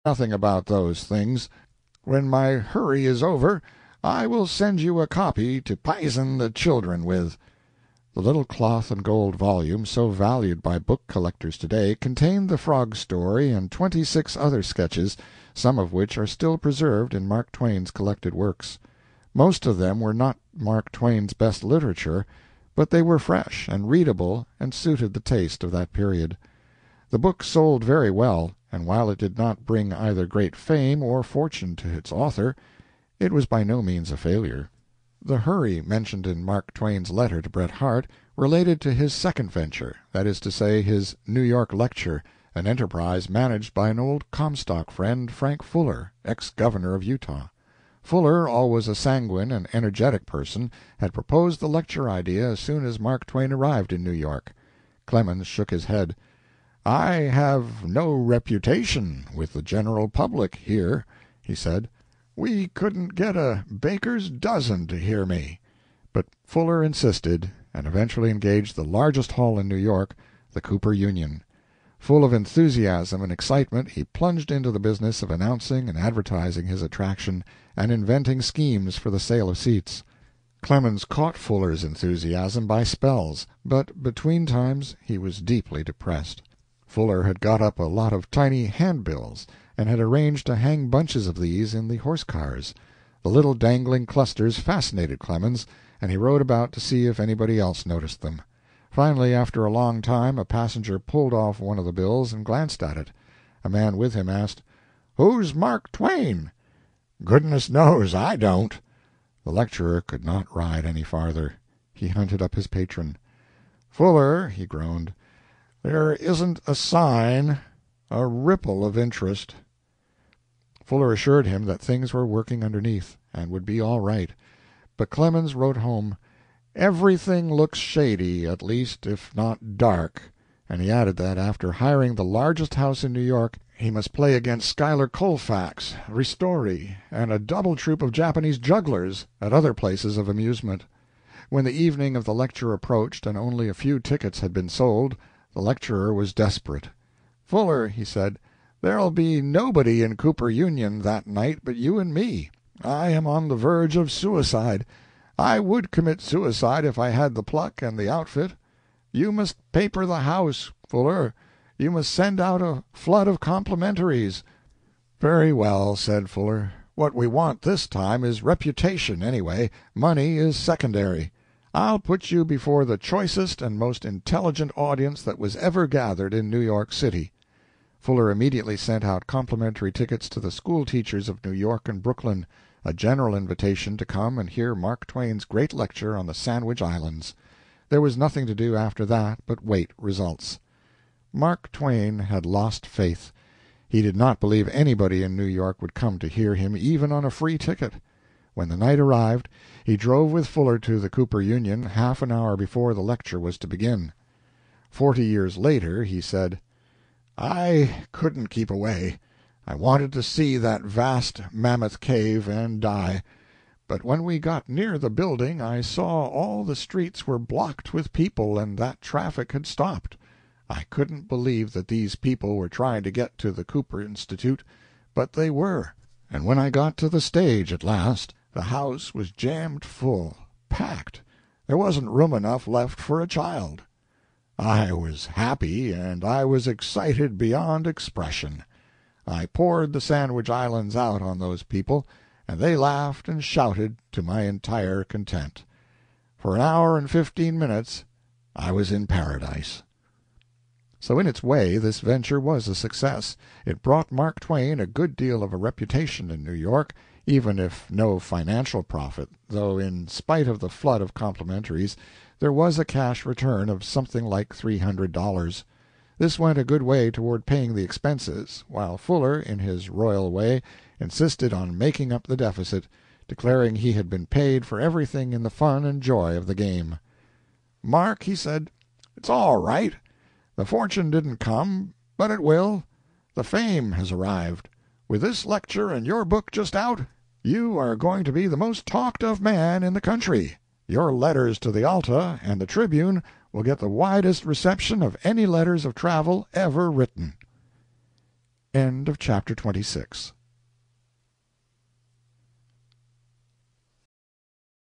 nothing about those things. When my hurry is over, I will send you a copy to pisen the children with." The little cloth and gold volume, so valued by book collectors today, contained the frog story and 26 other sketches, some of which are still preserved in Mark Twain's collected works. Most of them were not Mark Twain's best literature, but they were fresh and readable and suited the taste of that period. The book sold very well, and while it did not bring either great fame or fortune to its author, it was by no means a failure. The hurry mentioned in Mark Twain's letter to Bret Harte related to his second venture, that is to say, his New York lecture, an enterprise managed by an old Comstock friend, Frank Fuller, ex-governor of Utah. Fuller, always a sanguine and energetic person, had proposed the lecture idea as soon as Mark Twain arrived in New York. Clemens shook his head. "I have no reputation with the general public here," he said. "We couldn't get a baker's dozen to hear me." But Fuller insisted, and eventually engaged the largest hall in New York, the Cooper Union. Full of enthusiasm and excitement, he plunged into the business of announcing and advertising his attraction, and inventing schemes for the sale of seats. Clemens caught Fuller's enthusiasm by spells, but between times he was deeply depressed. Fuller had got up a lot of tiny handbills, and had arranged to hang bunches of these in the horse-cars. The little dangling clusters fascinated Clemens, and he rode about to see if anybody else noticed them. Finally, after a long time, a passenger pulled off one of the bills and glanced at it. A man with him asked, "Who's Mark Twain?" "Goodness knows, I don't." The lecturer could not ride any farther. He hunted up his patron. "Fuller," he groaned, "there isn't a sign, a ripple of interest." Fuller assured him that things were working underneath, and would be all right. But Clemens wrote home, "Everything looks shady, at least, if not dark," and he added that, after hiring the largest house in New York, he must play against Schuyler Colfax, Ristori, and a double troupe of Japanese jugglers at other places of amusement. When the evening of the lecture approached and only a few tickets had been sold, the lecturer was desperate. "Fuller," he said, "there'll be nobody in Cooper Union that night but you and me. I am on the verge of suicide. I would commit suicide if I had the pluck and the outfit. You must paper the house, Fuller. You must send out a flood of complimentaries." "Very well," said Fuller. "What we want this time is reputation, anyway. Money is secondary. I'll put you before the choicest and most intelligent audience that was ever gathered in New York City." Fuller immediately sent out complimentary tickets to the school teachers of New York and Brooklyn, a general invitation to come and hear Mark Twain's great lecture on the Sandwich Islands. There was nothing to do after that but wait results. Mark Twain had lost faith. He did not believe anybody in New York would come to hear him, even on a free ticket. When the night arrived, he drove with Fuller to the Cooper Union half an hour before the lecture was to begin. 40 years later he said, "I couldn't keep away. I wanted to see that vast mammoth cave and die. But when we got near the building I saw all the streets were blocked with people and that traffic had stopped. I couldn't believe that these people were trying to get to the Cooper Institute, but they were. And when I got to the stage at last, the house was jammed full, packed. There wasn't room enough left for a child. I was happy, and I was excited beyond expression. I poured the Sandwich Islands out on those people, and they laughed and shouted to my entire content. For an hour and 15 minutes I was in paradise." So in its way this venture was a success. It brought Mark Twain a good deal of a reputation in New York, even if no financial profit, though in spite of the flood of complimentaries there was a cash return of something like $300. This went a good way toward paying the expenses, while Fuller, in his royal way, insisted on making up the deficit, declaring he had been paid for everything in the fun and joy of the game. "Mark," he said, "it's all right. The fortune didn't come, but it will. The fame has arrived. With this lecture and your book just out, you are going to be the most talked-of man in the country. Your letters to the Alta and the Tribune will get the widest reception of any letters of travel ever written." End of chapter 26.